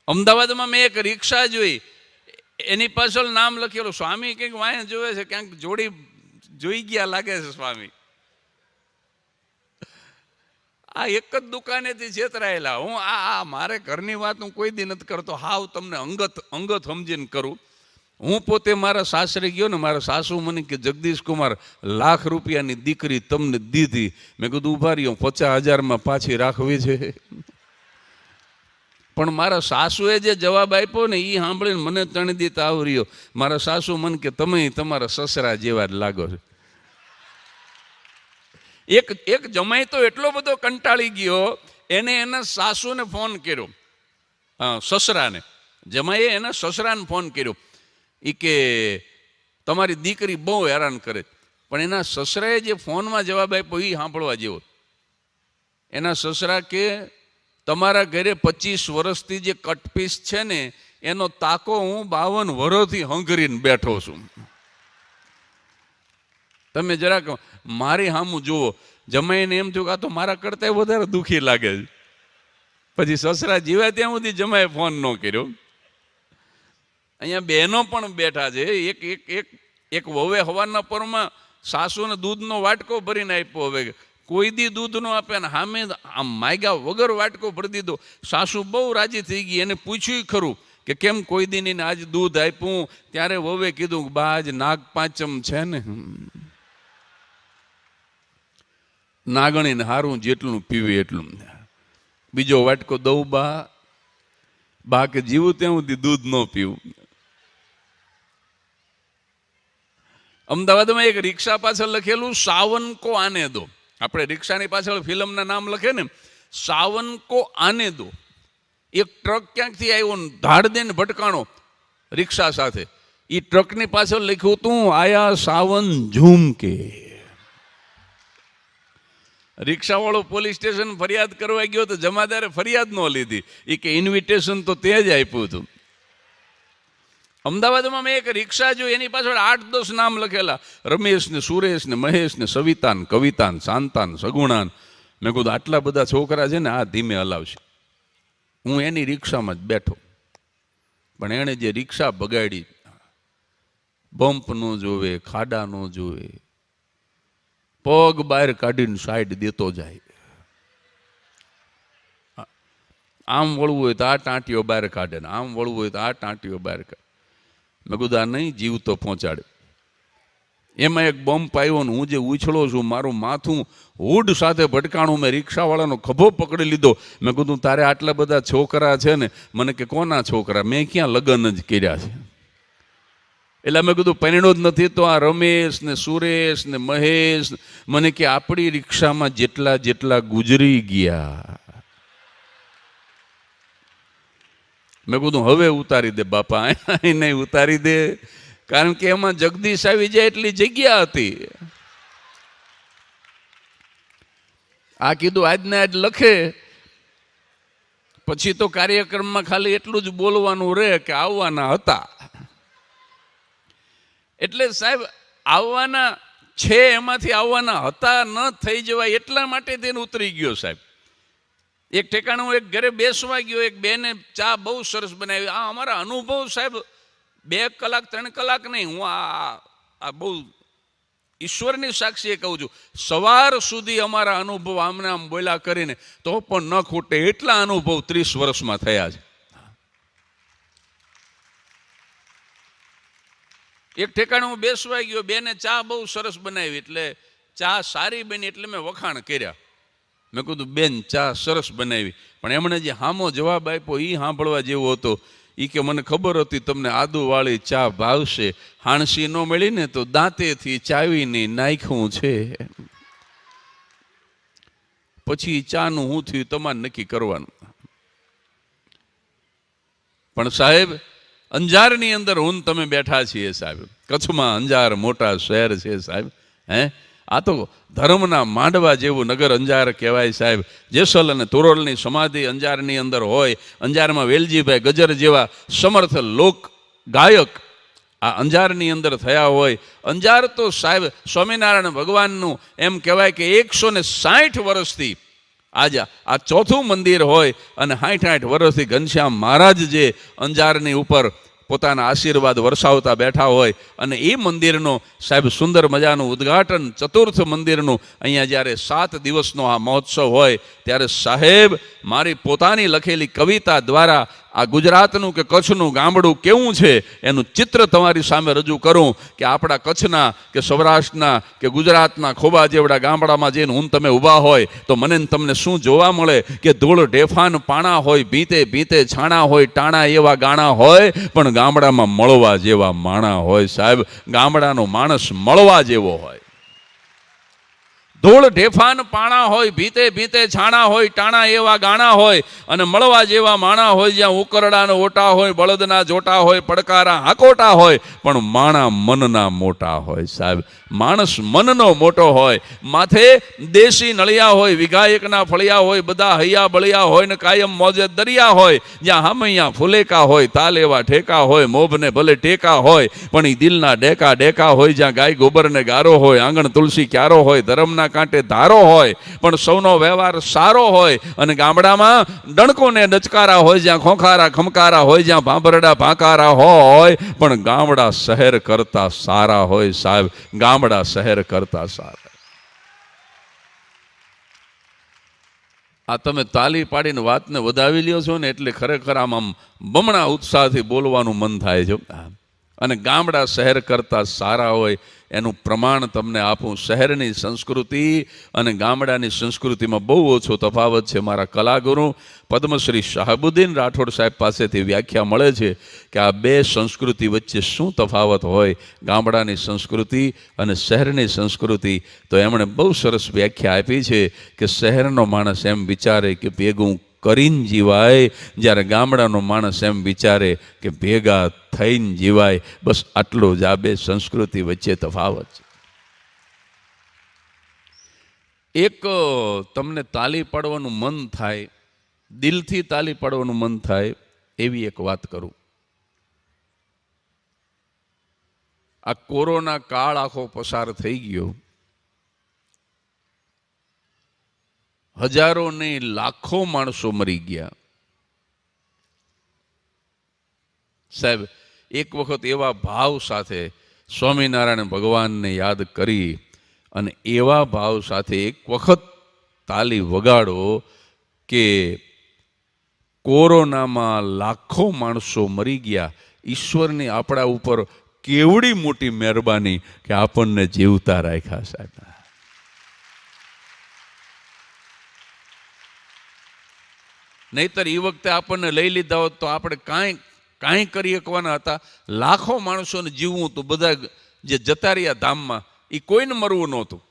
અમદાવાદમાં મેં એક રિક્ષા જોઈ, એની પાછળ નામ લખેલું સ્વામી કંઈક વાંહે જોવે છે, ક્યાંક જોડી જોઈ ગયા લાગે છે સ્વામી. આ એક જ દુકાનેથી છેતરાયેલા. હું આ મારે ઘરની વાત હું કોઈ દી નથી કરતો, હાવ તમને અંગત સમજીને કરું. હું પોતે મારા સાસરે ગયો ને, મારા સાસુ મને કે જગદીશ કુમાર લાખ રૂપિયાની દીકરી તમને દીધી. મેં કીધું ઉભા રહ્યો, 50,000માં પાછી રાખવી છે. પણ મારા સાસુએ જે જવાબ આપ્યો ને એ સાંભળીને મને ત્રણ દી તાવ રહ્યો. મારા સાસુ મને કે તમે તમારા સસરા જેવા જ લાગો છો. એક જમાઈ તો એટલો બધો કંટાળી ગયો, એને એના સાસુને ફોન કર્યો, સસરાને. જમાઈએ એના સસરાને ફોન કર્યો, એ કે તમારી દીકરી બહુ હેરાન કરે. પણ એના સસરાએ જે ફોનમાં જવાબ આપ્યો એ સાંભળવા જેવો. એના સસરા કે તમારા ઘરે 25 વર્ષથી જે કટપીસ છે ને એનો તાકો હું 52 વર્ષથી હંગરીને બેઠો છું. તમે જરાક મારી સામું જુઓ. જમાઈને એમ થયું કે આ તો મારા કરતા વધારે દુઃખી લાગે છે. પછી સસરા જીવ્યા ત્યાં સુધી જમાએ ફોન ન કર્યો. અહીંયા બહેનો પણ બેઠા છે. એક વહુએ હવારના પરમાં સાસુને દૂધનો વાટકો ભરીને આપ્યો. હવે કોઈ દી દૂધ નો આપે ને સામે આમ માગ્યા વગર વાટકો ભરી દીધો. સાસુ બહુ રાજી થઈ ગઈ. એને પૂછ્યું ખરું કે કેમ કોઈ દી ને આજ દૂધ આપ્યું. ત્યારે વહુએ કીધું બા આજ નાગ પાંચમ છે ને, નાગણીને હારું જેટલું પીવે એટલું. બીજો વાટકો દઉં બા કે જીવું ત્યાં સુધી દૂધ ન પીવું. અમદાવાદમાં એક રિક્ષા પાછળ લખેલું સાવન કો આને દો. આપણે રિક્ષાની પાછળ ફિલ્મના નામ લખે ને, સાવન કો આને દો. એક ટ્રક ક્યાંકથી આવ્યો ને ધાડ દઈને ભટકાણો રિક્ષા સાથે. એ ટ્રકની પાછળ લખ્યું તું આયા સાવન ઝૂમ કે. રિક્ષાવાળો પોલીસ સ્ટેશન ફરિયાદ કરવા ગયો તો જમાદારે ફરિયાદ ન લીધી. એ કે ઇન્વિટેશન તો તે જ આપ્યું હતું. અમદાવાદમાં મેં એક રિક્ષા જોઈ, એની પાછળ 8-10 નામ લખેલા, રમેશ ને સુરેશ ને મહેશ ને સવિતાન કવિતાન શાંતાન સગુણાન. મેં કીધું આટલા બધા છોકરા છે ને આ ધીમે હલાવશે. હું એની રિક્ષામાં જ બેઠો. પણ એણે જે રિક્ષા બગાડી, બમ્પ ન જોવે, ખાડા ન જોવે, પગ બહાર કાઢીને સાઈડ દેતો જાય. આમ વળવું હોય તો આ ટાંટીઓ બહાર કાઢે ને આમ વળવું હોય તો આ ટાંટીઓ બહાર કાઢે. મેં કીધું આ નહીં જીવ તો પહોંચાડે. એમાં એક બમ્પ આવ્યો ને હું જે ઉછળો છું, મારું માથું હુડ સાથે ભટકાણું. મેં રિક્ષાવાળાનો ખભો પકડી લીધો. મેં કીધું તારે આટલા બધા છોકરા છે ને. મને કે કોના છોકરા? મેં ક્યાં લગ્ન જ કર્યા છે. એટલે મેં કીધું પરિણો જ નથી તો આ રમેશ ને સુરેશ ને મહેશ. મને કે આપણી રિક્ષામાં જેટલા ગુજરી ગયા. મેં કીધું હવે ઉતારી દે બાપા, નહીં ઉતારી દે. કારણ કે એમાં જગદીશ આવી જાય એટલી જગ્યા હતી. આ કીધું આજને આજ લખે, પછી તો કાર્યક્રમમાં ખાલી એટલું જ બોલવાનું રહે કે આવવાના હતા. એટલે સાહેબ આવવાના છે, એમાંથી આવવાના હતા ન થઈ જવાય એટલા માટે તેને ઉતરી ગયો સાહેબ. એક ઠેકાણે હું એક ઘરે બેસવા ગયો, એક બેને ચા બહુ સરસ બનાવી. આ અમારા અનુભવ સાહેબ 2 કલાક 3 કલાક નહીં, હું આ બહુ ઈશ્વરની સાક્ષીએ કહું છું, સવાર સુધી અમારા અનુભવ આમને આમ બોલ્યા કરીને તો પણ ન ખૂટે એટલા અનુભવ 30 વર્ષમાં થયા છે. એક ઠેકાણે હું બેસવા ગયો, બેને ચા બહુ સરસ બનાવી. એટલે ચા સારી બની એટલે મેં વખાણ કર્યા. મેં કીધું બેન ચા સરસ બનાવી. પણ એમણે જે હામો જવાબ આપ્યો એ સાંભળવા જેવો હતો. એ કે મને ખબર હતી તમને આદુવાળી ચા ભાવશે, હાણસી ન મળી ને તો દાંતેથી ચાવીને નાખ્યું છે. પછી ચાનું હું થયું તમારે નક્કી કરવાનું. પણ સાહેબ અંજારની અંદર હું તમે બેઠા છીએ સાહેબ. કચ્છમાં અંજાર મોટા શહેર છે સાહેબ. આ તો ધર્મના માંડવા જેવું નગર અંજાર કહેવાય સાહેબ. જેસલ અને તોરલની સમાધિ અંજારની અંદર હોય. અંજારમાં વેલજીભાઈ ગજર જેવા સમર્થ લોક ગાયક આ અંજારની અંદર થયા હોય. અંજાર તો સાહેબ સ્વામિનારાયણ ભગવાનનું એમ કહેવાય કે 160 વર્ષથી આજે આ ચોથું મંદિર હોય અને 60 વર્ષથી ઘનશ્યામ મહારાજ જે અંજારની ઉપર પોતાના આશીર્વાદ વરસાવતા બેઠા હોય અને એ મંદિરનો સાહેબ સુંદર મજાનું ઉદ્ઘાટન ચતુર્થ મંદિરનું અહીંયા જ્યારે 7 દિવસનો આ મહોત્સવ હોય ત્યારે સાહેબ મારી પોતાની લખેલી કવિતા દ્વારા આ ગુજરાતનું કે કચ્છનું ગામડું કેવું છે એનું ચિત્ર તમારી સામે રજૂ કરું કે આપણા કચ્છના કે સૌરાષ્ટ્રના કે ગુજરાતના ખોબા જેવડા ગામડામાં જઈને હું તમે ઊભા હોય તો મને તમને શું જોવા મળે કે ધૂળ ઢેફાન પાણા હોય, ભીતે ભીતે છાણા હોય, ટાણા એવા ગાણા હોય, પણ ગામડામાં મળવા જેવા માણા હોય. સાહેબ ગામડાનો માણસ મળવા જેવો હોય. ધૂળ ઢેફાન પાણા હોય, ભીતે ભીતે છાણા હોય, ટાણા એવા ગાણા હોય અને મળવા જેવા માણા હોય. જ્યાં ઉકરડાના ઓટા હોય, બળદના જોટા હોય, પડકારા હાકોટા હોય, પણ માણા મનના મોટા હોય. સાહેબ માણસ મનનો મોટો હોય. માથે દેશી નળિયા હોય, વિઘાયકના ફળિયા હોય, બધા હૈયા બળિયા હોય ને કાયમ મોજે દરિયા હોય. જ્યાં હામૈયા ફુલેકા હોય, તાલ એવા ઠેકા હોય, મોભને ભલે ટેકા હોય, પણ એ દિલના ડેકા ડેકા હોય. જ્યાં ગાય ગોબરને ગારો હોય, આંગણ તુલસી ક્યારો હોય, ધર્મના કાંટે ધારો હોય, પણ સૌનો વ્યવહાર સારો હોય. અને ગામડામાં ડણકોને ડચકારા હોય, જ્યાં ખોખારા ખમકારા હોય, જ્યાં ભાંભરડા ભાંકારા હોય, પણ ગામડા શહેર કરતા સારા હોય. સાહેબ ગામડા શહેર કરતા સારા. આ તમે તાલી પાડીને વાતને વધાવી લ્યો છો ને એટલે ખરેખર આમ બમણા ઉત્સાહથી બોલવાનું મન થાય છે. અને ગામડા શહેર કરતા સારા હોય એનું પ્રમાણ તમને આપું. શહેરની સંસ્કૃતિ અને ગામડાની સંસ્કૃતિમાં બહુ ઓછો તફાવત છે. મારા કલાગુરુ પદ્મશ્રી શાહબુદ્દીન રાઠોડ સાહેબ પાસેથી વ્યાખ્યા મળે છે કે આ બે સંસ્કૃતિ વચ્ચે શું તફાવત હોય, ગામડાની સંસ્કૃતિ અને શહેરની સંસ્કૃતિ. તો એમણે બહુ સરસ વ્યાખ્યા આપી છે કે શહેરનો માણસ એમ વિચારે કે ભેગું કરીને જીવાય, જ્યારે ગામડાનો માણસ એમ વિચારે કે ભેગા થઈને જીવાય. બસ આટલો જ આ બે સંસ્કૃતિ વચ્ચે તફાવત છે. એક તમને તાલી પાડવાનું મન થાય, દિલથી તાલી પાડવાનું મન થાય એવી એક વાત કરું. આ કોરોના કાળ આખો પસાર થઈ ગયો, હજારો નહીં લાખો માણસો મરી ગયા. સાહેબ એક વખત એવા ભાવ સાથે સ્વામિનારાયણ ભગવાનને યાદ કરી અને એવા ભાવ સાથે એક વખત તાલી વગાડો કે કોરોનામાં લાખો માણસો મરી ગયા. ઈશ્વરની આપણા ઉપર કેવડી મોટી મહેરબાની કે આપણને જીવતા રાખ્યા. સાહેબ નહીતર એ વખતે આપણને લઈ લીધા હોત તો આપણે કાંઈ કરી શકવાના હતા. લાખો માણસોને જીવવું હતું. બધા જે જતા રહ્યા ધામમાં એ કોઈને મરવું નહોતું.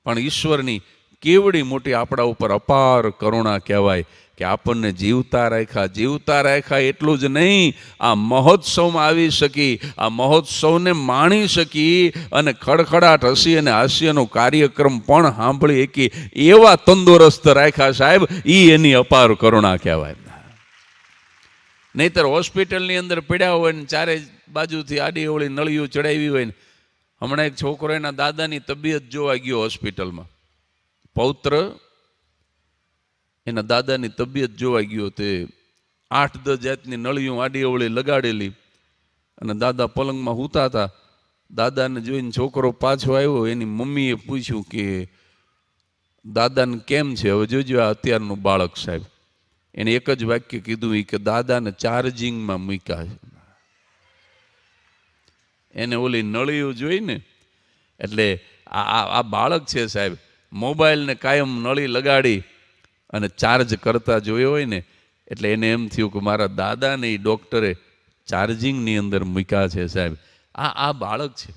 પણ ઈશ્વરની કેવડી મોટી આપણા ઉપર અપાર કરુણા કહેવાય કે આપણને જીવતા રાખ્યા. એટલું જ નહીં, આ મહોત્સવમાં આવી શકી, આ મહોત્સવને માણી શકી અને ખડખડાટ હસી અને હાસ્યનો કાર્યક્રમ પણ સાંભળી શકી એવા તંદુરસ્ત રાખ્યા. સાહેબ એ એની અપાર કરુણા કહેવાય. નહીતર હોસ્પિટલની અંદર પડ્યા હોય ને ચારે બાજુથી આડી અવળી નળિયું ચડાવી હોય ને. હમણાં એક છોકરો એના દાદાની તબિયત જોવા ગયો હોસ્પિટલમાં. પૌત્ર એના દાદાની તબિયત જોવા ગયો. તે 8-10 જાતની નળીઓ આડી અવળી લગાડેલી અને દાદા પલંગમાં સૂતા હતા. દાદાને જોઈને છોકરો પાછો આવ્યો. એની મમ્મીએ પૂછ્યું કે દાદાને કેમ છે? હવે જોજો આ અત્યારનું બાળક. સાહેબ એને એક જ વાક્ય કીધું કે દાદાને ચાર્જિંગમાં મૂક્યા છે. એને ઓલી નળીઓ જોઈને એટલે આ બાળક છે સાહેબ, મોબાઈલને કાયમ નળી લગાડી અને ચાર્જ કરતા જોયો હોય ને એટલે એને એમ થયું કે મારા દાદાને ડૉક્ટરે ચાર્જિંગની અંદર મૂક્યા છે. સાહેબ આ બાળક છે.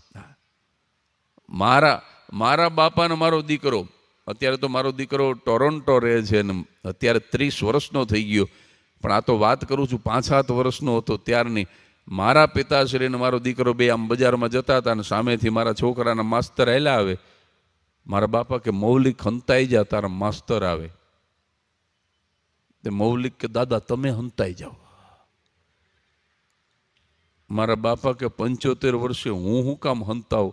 મારા બાપાને મારો દીકરો, અત્યારે તો મારો દીકરો ટોરોન્ટો રહે છે ને અત્યારે 30 વર્ષનો થઈ ગયો, પણ આ તો વાત કરું છું 5-7 વર્ષનો હતો ત્યારની. મારા પિતાશ્રીને મારો દીકરો બે આમ બજારમાં જતા હતા અને સામેથી મારા છોકરાના માસ્તર હેલા આવે. મારા બાપા કે મૌલિક હંતાઈ જા, તારા માસ્તર આવે. તે મૌલિક કે દાદા તમે હંતાઈ જાઓ. મારા બાપા કે 75 વર્ષે હું કામ હંતાવ?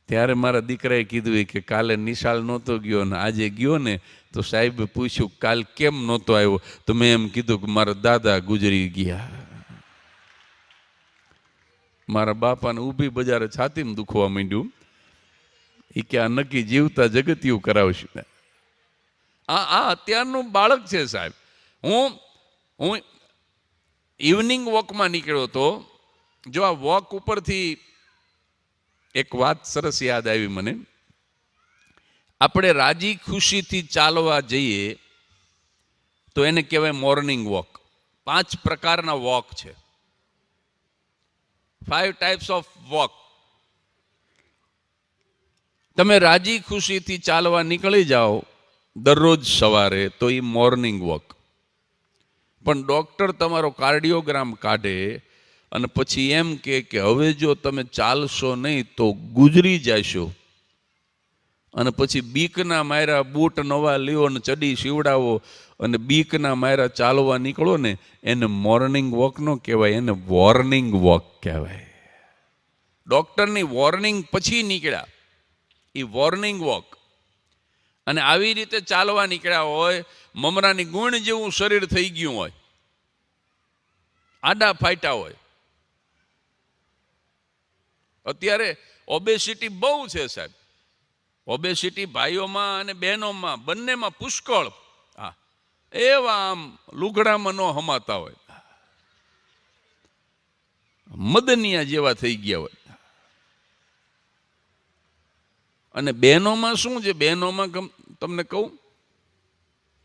ત્યારે મારા દીકરાએ કીધું કે કાલે નિશાળ નહોતો ગયો ને આજે ગયો ને તો સાહેબે પૂછ્યું કાલ કેમ નહોતો આવ્યો, તો મેં એમ કીધું કે મારા દાદા ગુજરી ગયા. મારા બાપાને ઊભી બજારે છાતીમાં દુખવા માંડ્યું. એ કે આ નક્કી જીવતા જગતિયું કરાવશું. આ અત્યારનું બાળક છે સાહેબ. હું ઇવનિંગ વોકમાં નીકળ્યો હતો. જો આ વોક ઉપરથી એક વાત સરસ યાદ આવી મને. આપણે રાજી ખુશીથી ચાલવા જઈએ તો એને કહેવાય મોર્નિંગ વોક. 5 પ્રકારના વોક છે. 5 ટાઈપ્સ ઓફ વોક. તમે રાજી ખુશીથી ચાલવા નીકળી જાઓ દરરોજ સવારે તો એ મોર્નિંગ વોક. પણ ડૉક્ટર તમારો કાર્ડિયોગ્રામ કાઢે અને પછી એમ કે હવે જો તમે ચાલશો નહીં તો ગુજરી જશો, અને પછી બીકના માયરા બૂટ નવા લ્યો ને ચડી સીવડાવો અને બીકના માયરા ચાલવા નીકળો ને, એને મોર્નિંગ વોક નો કહેવાય, એને વોર્નિંગ વોક કહેવાય. ડૉક્ટરની વોર્નિંગ પછી નીકળ્યા એ વોર્નિંગ વોક. અને આવી રીતે ચાલવા નીકળ્યા હોય, મમરાની ગુણ જેવું શરીર થઈ ગયું હોય, આડા ફાટ્યા હોય. અત્યારે ઓબેસિટી બહુ છે સાહેબ. ઓબેસિટી ભાઈઓમાં અને બહેનોમાં બંનેમાં પુષ્કળ. હા, એવા આમ લુગડામાં ન હમાતા હોય, મદનિયા જેવા થઈ ગયા હોય. અને બહેનોમાં શું છે, બહેનોમાં તમને કહું,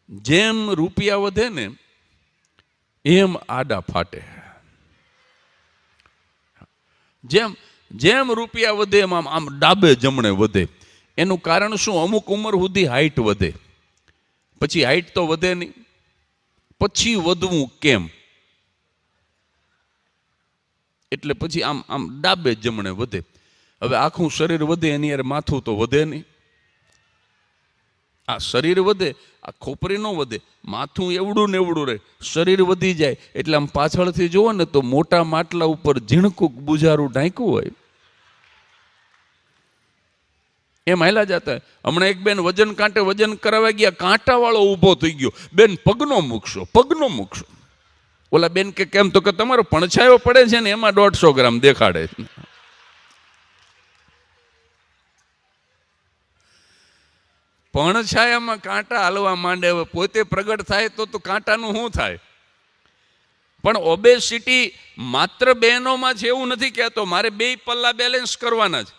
જેમ રૂપિયા વધે ને એમ આડા ફાટે. જેમ રૂપિયા વધે એમ આમ ડાબે જમણે વધે. એનું કારણ શું? અમુક ઉંમર સુધી હાઈટ વધે, પછી હાઈટ તો વધે નહીં, પછી વધવું કેમ? એટલે પછી આમ ડાબે જમણે વધે. હવે આખું શરીર વધે એની યાર માથું તો વધે નહીં. આ શરીર વધે, આ ખોપરી ન વધે, માથું એવડું ને એવડું રહે. શરીર વધી જાય એટલે આમ પાછળથી જુઓ ને તો મોટા માટલા ઉપર ઝીણકું બુજારું ઢાંક્યું હોય એમ હાલ્યા જતા. હમણાં એક બેન વજન કાંટે વજન કરાવવા ગયા, કાંટા વાળો ઊભો થઈ ગયો. બેન પગનો મૂકશો, પગનો મૂકશો. ઓલા બેન કે કેમ? તો કે તમારો પણછાયો પડે છે ને એમાં 150 ગ્રામ દેખાડે. પણછાયામાં કાંટા હાલવા માંડે. હવે પોતે પ્રગટ થાય તો કાંટાનું શું થાય? પણ ઓબેસિટી માત્ર બહેનોમાં છે એવું નથી કહેતો. મારે 2 પલ્લા બેલેન્સ કરવાના છે.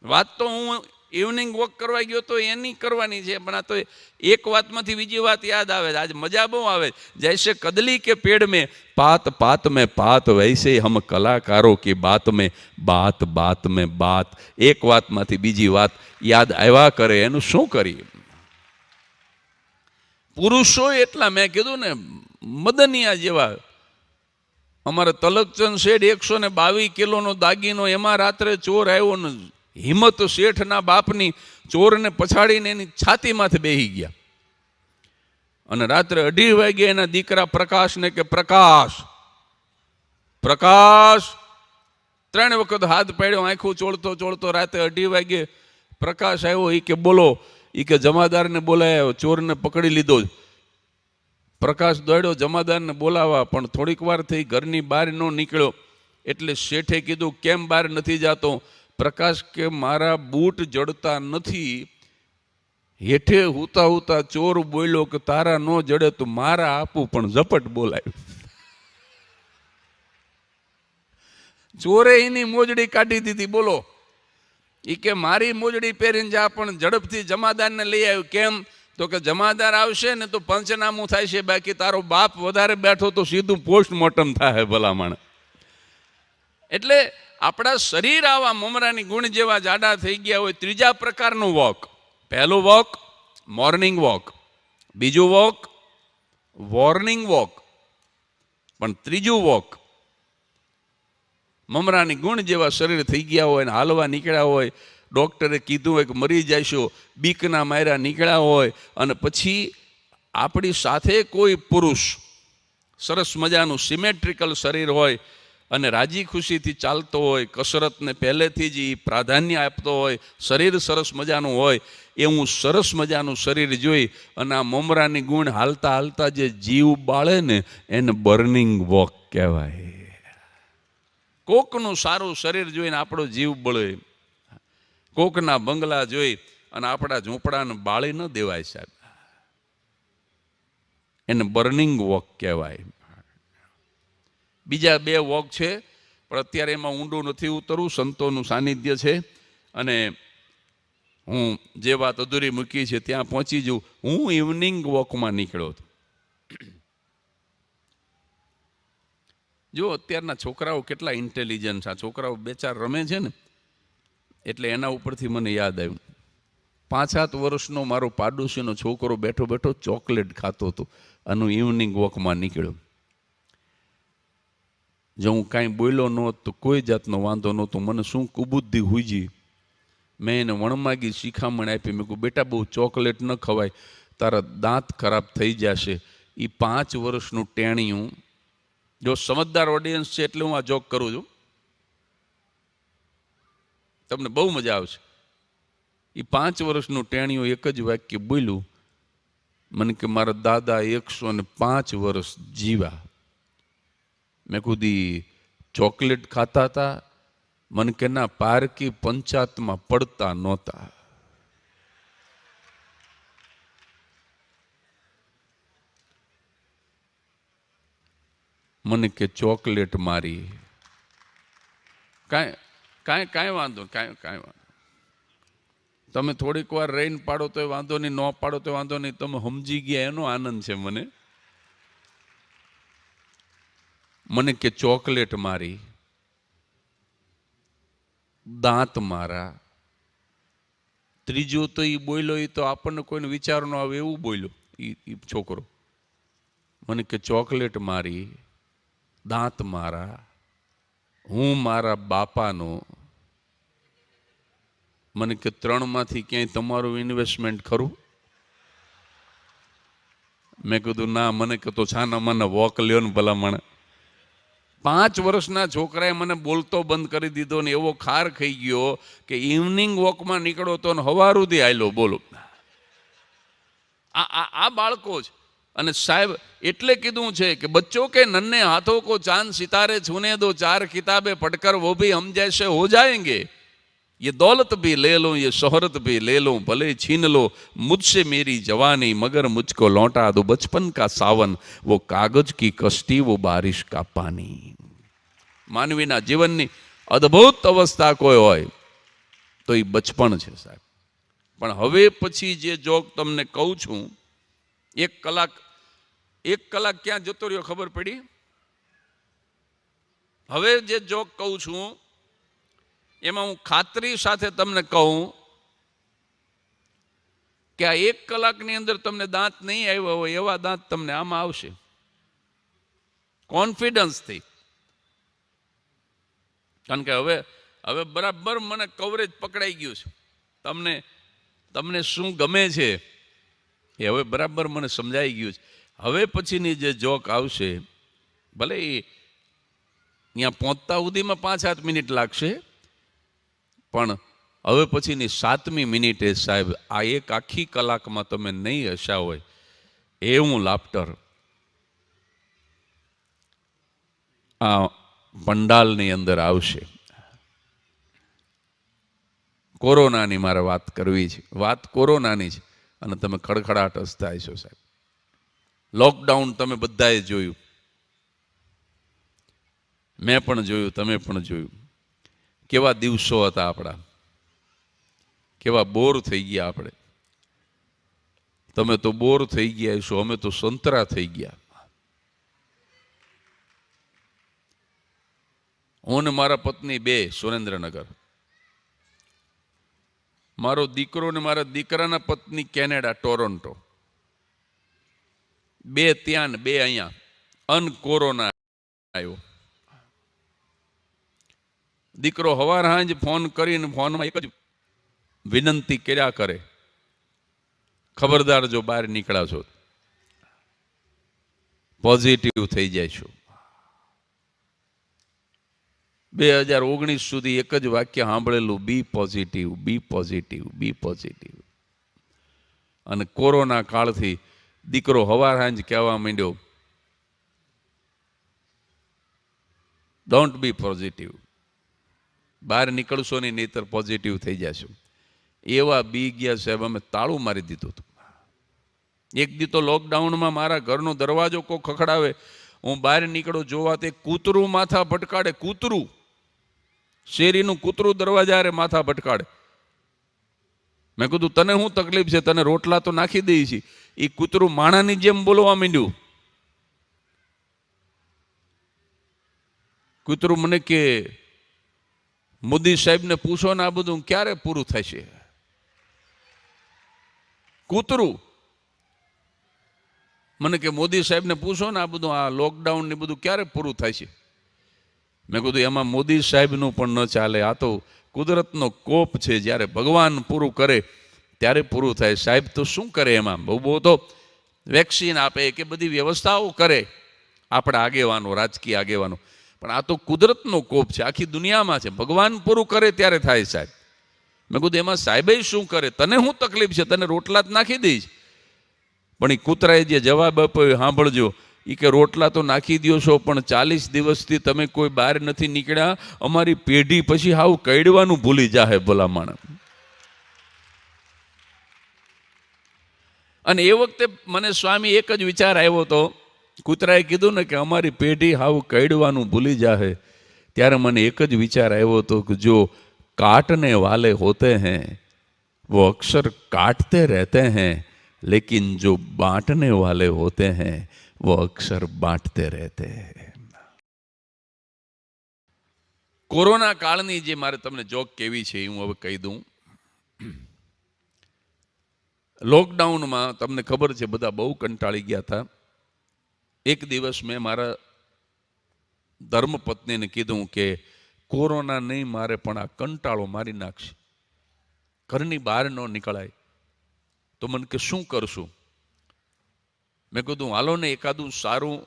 વાત તો હું ઇવનિંગ વોક કરવા ગયો તો એની કરવાની છે, પણ આ તો એક વાતમાંથી બીજી વાત યાદ આવે. આજ મજા બહુ આવે. જૈસે કદલી કે પેડ में पात पात में पात, वैसे हम कलाकारों की बात में बात बात में बात. એક વાતમાંથી બીજી વાત યાદ આવ્યા કરે, એનું શું કરીએ? પુરુષો એટલા, મેં કીધું ને, મદનિયા જેવા. અમારા તલકચંદ શેઠ 122 કિલોનો દાગીનો, એમાં રાત્રે ચોર આવ્યો ને હિંમત શેઠના બાપની ચોરને પછાડીને એની છાતીમાંથી બેહી ગયા. અને રાત્રે 2:30 વાગે એના દીકરા પ્રકાશને કે પ્રકાશ પ્રકાશ 3 વખત હાથ પાડ્યો, આંખું ચોળતો ચોળતો રાતે 2:30 વાગે પ્રકાશ આવ્યો. એ કે બોલો. એ કે જમાદારને બોલાયો, ચોરને પકડી લીધો. પ્રકાશ દોડ્યો જમાદારને બોલાવવા, પણ થોડીક વાર થઈ ઘરની બહાર ન નીકળ્યો. એટલે શેઠે કીધું કેમ બહાર નથી જાતો? પ્રકાશ કે મારા બૂટ જડતા નથી. હેઠે હુતા હુતા ચોર બોલ્યો કે તારા ન જડે તો મારા આપું, પણ ઝપટ બોલાયું. ચોરે એની મોજડી કાઢી દીધી. બોલો. એ કે મારી મોજડી પહેરીને જા, પણ ઝડપથી જમાદારને લઈ આવ્યું. કેમ? તો કે જમાદાર આવશે ને તો પંચનામું થાય છે, બાકી તારો બાપ વધારે બેઠો તો સીધું પોસ્ટમોર્ટમ થાય ભલામણ. એટલે આપણા શરીર આવા મમરાની ગુણ જેવા જાડા થઈ ગયા હોય. 3જા પ્રકારનું વોક. પહેલું વોક મોર્નિંગ વોક, બીજું વોક વોર્નિંગ વોક, પણ 3જું વોક મમરાની ગુણ જેવા શરીર થઈ ગયા હોય ને હાલવા નીકળ્યા હોય. ડૉક્ટરે કીધું હોય કે મરી જશો, બીકના માર્યા નીકળ્યા હોય, અને પછી આપણી સાથે કોઈ પુરુષ સરસ મજાનું સિમેટ્રિકલ શરીર હોય અને રાજી ખુશીથી ચાલતો હોય, કસરતને પહેલેથી જ એ પ્રાધાન્ય આપતો હોય, શરીર સરસ મજાનું હોય, એવું સરસ મજાનું શરીર જોઈ અને આ મમરાની ગુણ હાલતા હાલતા જે જીવ બાળે ને એને બર્નિંગ વોક કહેવાય. કોકનું સારું શરીર જોઈને આપણો જીવ બળે, કોકના બંગલા જોઈ અને આપણા ઝૂંપડાને બાળી ન દેવાય સાહેબ, એને બર્નિંગ વોક કહેવાય. બીજા 2 વોક છે પણ અત્યારે એમાં ઊંડું નથી ઉતરવું, સંતોનું સાનિધ્ય છે અને હું જે વાત અધૂરી મૂકી છે ત્યાં પહોંચી જઉં. હું ઇવનિંગ વોકમાં નીકળ્યો હતો. જો અત્યારના છોકરાઓ કેટલા ઇન્ટેલિજન્ટ, આ છોકરાઓ 2-4 રમે છે ને એટલે એના ઉપરથી મને યાદ આવ્યું. 5-7 વર્ષનો મારો પાડોશીનો છોકરો બેઠો બેઠો ચોકલેટ ખાતો હતો અને ઇવનિંગ વોકમાં નીકળ્યો. જો હું કાંઈ બોલ્યો નહોતો તો કોઈ જાતનો વાંધો નહોતો. મને શું કુબુદ્ધિ હુજી, મેં એને વણમાગી શિખામણ આપી. મેં કહ્યું બેટા બહુ ચોકલેટ ન ખવાય, તારા દાંત ખરાબ થઈ જશે. એ 5 વર્ષનું ટેણિયું, જો સમજદાર ઓડિયન્સ છે એટલે હું આ જોક કરું છું, તમને બહુ મજા આવશે. એ 5 વર્ષનું ટેણિયું એક જ વાક્ય બોલ્યું, મને કે મારા દાદા 105 વર્ષ જીવા. મેં કીધું ચોકલેટ ખાતા હતા? મને કે ના, પારકી પંચાયતમાં પડતા નહોતા. મને કે ચોકલેટ મારી. કાંઈ વાંધો, કાંઈ વાંધો. તમે થોડીક વાર રહીને પાડો તોય વાંધો નહીં, ન પાડો તો વાંધો નહીં, તમે સમજી ગયા એનો આનંદ છે મને. મને કે ચોકલેટ મારી, દાંત મારા. ત્રીજું તો એ બોલ્યો, એ તો આપણને કોઈને વિચાર ન આવે એવું બોલ્યો એ છોકરો. મને કે ચોકલેટ મારી, દાંત મારા, હું મારા બાપાનો. મને કે 3માંથી ક્યાંય તમારું ઇન્વેસ્ટમેન્ટ ખરું? મેં કીધું ના. મને કે તો છાના મને વોક લ્યો ને ભલામણ. 5 વર્ષના છોકરાએ મને બોલતો બંધ કરી દીધો ને એવો ખાર ખાઈ ગયો કે ઇવનિંગ વોકમાં નીકળો તો હવારુથી આયલો. બોલો, આ બાળકો જ. અને સાહેબ એટલે કીધું છે કે બચ્ચો કે નન્हे हाथों को चांद सितारे छूने दो, 4 किताबें पढ़कर वो भी हम जैसे हो जाएंगे. ये दौलत भी ले लो, ये शोहरत भी ले लो, भले छीन लो मुझसे मेरी जवानी, मगर मुझको लौटा दो बचपन का सावन, वो कागज की कश्ती, वो बारिश का पानी. માનવીના જીવનની અદ્ભુત અવસ્થા કોઈ હોય તો એ બચપણ છે સાહેબ. પણ હવે પછી જે જોક તમને કહું છું, 1 કલાક ક્યાં જતો રહ્યો ખબર પડી? હવે જે જોક કહું છું એમાં હું ખાતરી સાથે તમને કહું કે આ 1 કલાકની અંદર તમને દાંત નહીં આવ્યા હોય એવા દાંત તમને આમાં આવશે, કોન્ફિડન્સથી. કારણ કે હવે બરાબર મને કવરેજ પકડાઈ ગયું છે. તમને શું ગમે છે એ હવે બરાબર મને સમજાઈ ગયું છે. હવે પછીની જે જોક આવશે, ભલે અહીંયા પહોંચતા સુધીમાં 5-7 મિનિટ લાગશે, પણ હવે પછીની 7મી મિનિટે સાહેબ આ 1 આખી કલાકમાં તમે નહીં હસા હોય એવું લાફ્ટર આ પંડાલની અંદર આવશે. કોરોનાની મારે વાત કરવી છે. વાત કોરોનાની છે અને તમે ખડખડાટ હસતા હશો સાહેબ. લોકડાઉન તમે બધાએ જોયું, મેં પણ જોયું, તમે પણ જોયું. કેવા દિવસો હતા આપણા, કેવા બોર થઈ ગયા આપણે. તમે તો બોર થઈ ગયા છો, અમે તો સંતરા થઈ ગયા. હું ને મારા પત્ની 2 સુરેન્દ્રનગર, મારો દીકરો ને મારા દીકરાના પત્ની કેનેડા ટોરોન્ટો, 2 ત્યાં ને 2 અહીંયા. કોરોના આવ્યો. દીકરો હવાર હાંજ ફોન કરીને ફોનમાં એક જ વિનંતી કર્યા કરે, ખબરદાર જો બહાર નીકળ્યા છો પોઝિટિવ થઈ જાય છો. 2019 સુધી એક જ વાક્ય સાંભળેલું, B positive, B positive, B positive. અને કોરોના કાળથી દીકરો હવાર હાંજ કહેવા માંડ્યો, ડોન્ટ બી પોઝિટિવ, બહાર નીકળશો નહીં નહીતર પોઝિટિવ થઈ જશો. એવા બી ગયા સાહેબ, અમે તાળું મારી દીધું હતું. એક દી તો લોકડાઉનમાં મારા ઘરનો દરવાજો કોઈ ખખડાવે, હું બહાર નીકળું જોવા, તે કૂતરું માથા ભટકાડે, કૂતરું, શેરીનું કૂતરું દરવાજા હારે માથા ભટકાડે. મેં કીધું તને શું તકલીફ છે, તને રોટલા તો નાખી દઈ છે. એ કૂતરું માણાની જેમ બોલવા માંડ્યું. કૂતરું મને કે મોદી સાહેબને પૂછો ને આ બધું ક્યારે પૂરું થશે. કૂતરું મને કે મોદી સાહેબને પૂછો ને આ બધું, આ લોકડાઉન ને બધું ક્યારે પૂરું થાય છે. મેં કીધું એમાં મોદી સાહેબનું પણ ન ચાલે, આ તો કુદરતનો કોપ છે, જ્યારે ભગવાન પૂરું કરે ત્યારે પૂરું થાય. સાહેબ તો શું કરે એમાં, બહુ તો વેક્સિન આપે કે બધી વ્યવસ્થાઓ કરે આપણા આગેવાનો, રાજકીય આગેવાનો, પણ આ તો કુદરતનો કોપ છે, આખી દુનિયામાં છે. ભગવાન પૂરું કરે ત્યારે થાય સાહેબ. મેં કીધું એમાં સાહેબે શું કરે, તને શું તકલીફ છે, તને રોટલા જ નાખી દઈશ. પણ એ કૂતરાએ જે જવાબ આપ્યો સાંભળજો, એ કે રોટલા તો નાખી દો છો, પણ 40 દિવસથી તમે કોઈ બહાર નથી નીકળ્યા, અમારી પેઢી પછી હાવ કઈડવાનું ભૂલી જાહે ભલા માણસ. અને એ વખતે મને સ્વામી એક જ વિચાર આવ્યો હતો, કૂતરાએ કીધું ને કે અમારી પેઢી હાવ કઈડવાનું ભૂલી જાહે, ત્યારે મને એક જ વિચાર આવ્યો હતો કે જો काटने वाले होते हैं वो अक्सर काटते रहते हैं, लेकिन जो बांटने वाले होते हैं वो अक्सर बांटते रहते हैं. કોરોના કાળની જે મારે તમને જોક કેવી છે હું હવે કહી દઉં. લોકડાઉનમાં તમને ખબર છે બધા બહુ કંટાળી ગયા હતા. એક દિવસ મેં મારા ધર્મપત્નીને કીધું કે કોરોના નહીં મારે, પણ આ કંટાળો મારી નાખશે, ઘરની બહાર ન નીકળાય. તો મને કે શું કરશું. મેં કીધું હાલો ને એકાદું સારું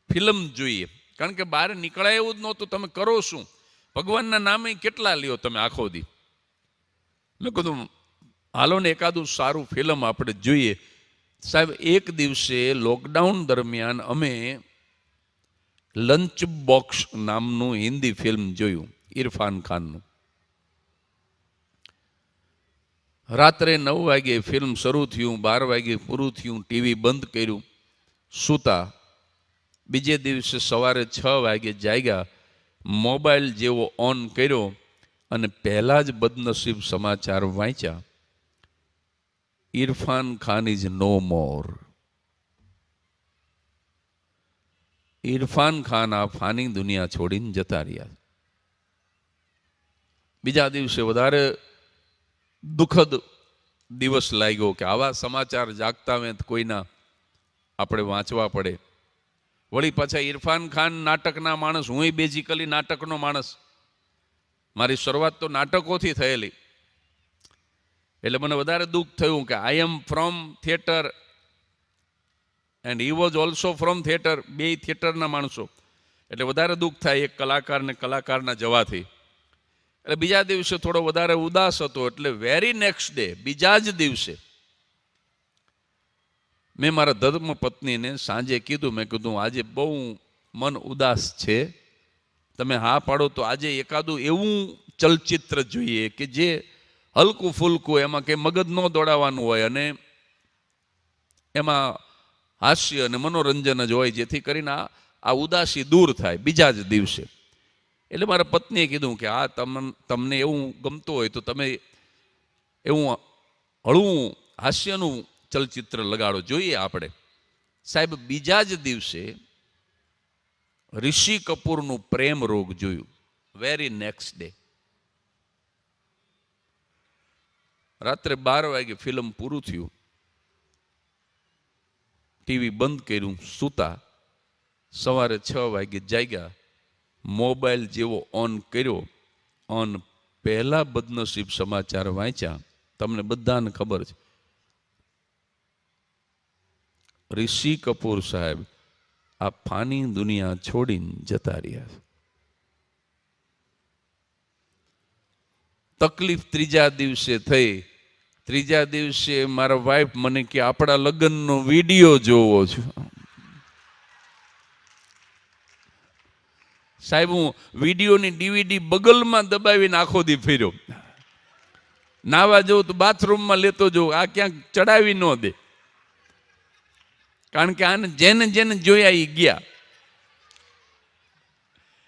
ફિલ્મ જોઈએ, કારણ કે બહાર નીકળાય એવું જ નહોતું. તમે કરો શું, ભગવાનના નામે કેટલા લ્યો તમે આખો દી. મેં કીધું હાલો ને એકાદું સારું ફિલ્મ આપણે જોઈએ. સાહેબ એક દિવસે લોકડાઉન દરમિયાન અમે લંચ બોક્સ નામનું હિન્દી ફિલ્મ જોયું, ઇરફાન ખાનનું. રાત્રે 9 વાગે ફિલ્મ શરૂ થયું, 12 વાગે પૂરું થયું, ટીવી બંધ કર્યું, સૂતા. બીજે દિવસે સવારે 6 વાગે જાગ્યા, મોબાઈલ જેવો ઓન કર્યો અને પહેલા જ બદનસીબ સમાચાર વાંચ્યા, ઇરફાન ખાન ઇઝ નો મોર. ઇરફાન ખાન આ ફાની દુનિયા છોડીને જતા રહ્યા. બીજા દિવસે વધારે દુઃખદ દિવસ લાગ્યો કે આવા સમાચાર જાગતા વેત કોઈના આપણે વાંચવા પડે. વળી પાછા ઇરફાન ખાન નાટકના માણસ, હું બેઝિકલી નાટકનો માણસ, મારી શરૂઆત તો નાટકોથી થયેલી, એટલે મને વધારે દુઃખ થયું કે I am from theatre and he was also from theatre, બે થિયેટરના માણસો, એટલે વધારે દુઃખ થાય એક કલાકારને કલાકારના જવાથી. એટલે બીજા દિવસે થોડો વધારે ઉદાસ હતો. એટલે વેરી નેક્સ્ટ ડે, બીજા જ દિવસે મેં મારા ધર્મપત્નીને સાંજે કીધું, મેં કીધું આજે બહુ મન ઉદાસ છે, તમે હા પાડો તો આજે એકાદું એવું ચલચિત્ર જોઈએ કે જે હલકું ફૂલકું, એમાં કંઈ મગજ ન દોડાવવાનું હોય અને એમાં હાસ્ય અને મનોરંજન જ હોય, જેથી કરીને આ ઉદાસી દૂર થાય બીજા જ દિવસે. એટલે મારા પત્નીએ કીધું કે આ તમને એવું ગમતું હોય તો તમે એવું હળવું હાસ્યનું ચલચિત્ર લગાડો, જોઈએ આપણે. સાહેબ બીજા જ દિવસે ઋષિ કપૂરનું પ્રેમ રોગ જોયું, વેરી નેક્સ્ટ ડે. રાત્રે 12 વાગે ફિલ્મ પૂરું થયું, ટીવી બંધ કર્યું, સૂતા. સવારે 6 વાગે જાગ્યા, મોબાઈલ જેવો ઓન કર્યો, ઓન પહેલા બદનસીબ સમાચાર વાંચ્યા. તમને બધાને ખબર છે, ઋષિ કપૂર સાહેબ આ ફાની દુનિયા છોડીને જતા રહ્યા. તકલીફ ત્રીજા દિવસે થઈ. ત્રીજા દિવસે મારા વાઈફ મને કે આપણા લગ્નનો વિડીયો જોવો છું. સાહેબ હું વિડીયોની DVD બગલમાં દબાવીને આખો દી ફર્યો. નાવા જવું તો બાથરૂમમાં લેતો જવું, આ ક્યાંક ચડાવી ન દે. કારણ કે આને જેને જેને જોયા એ ગયા.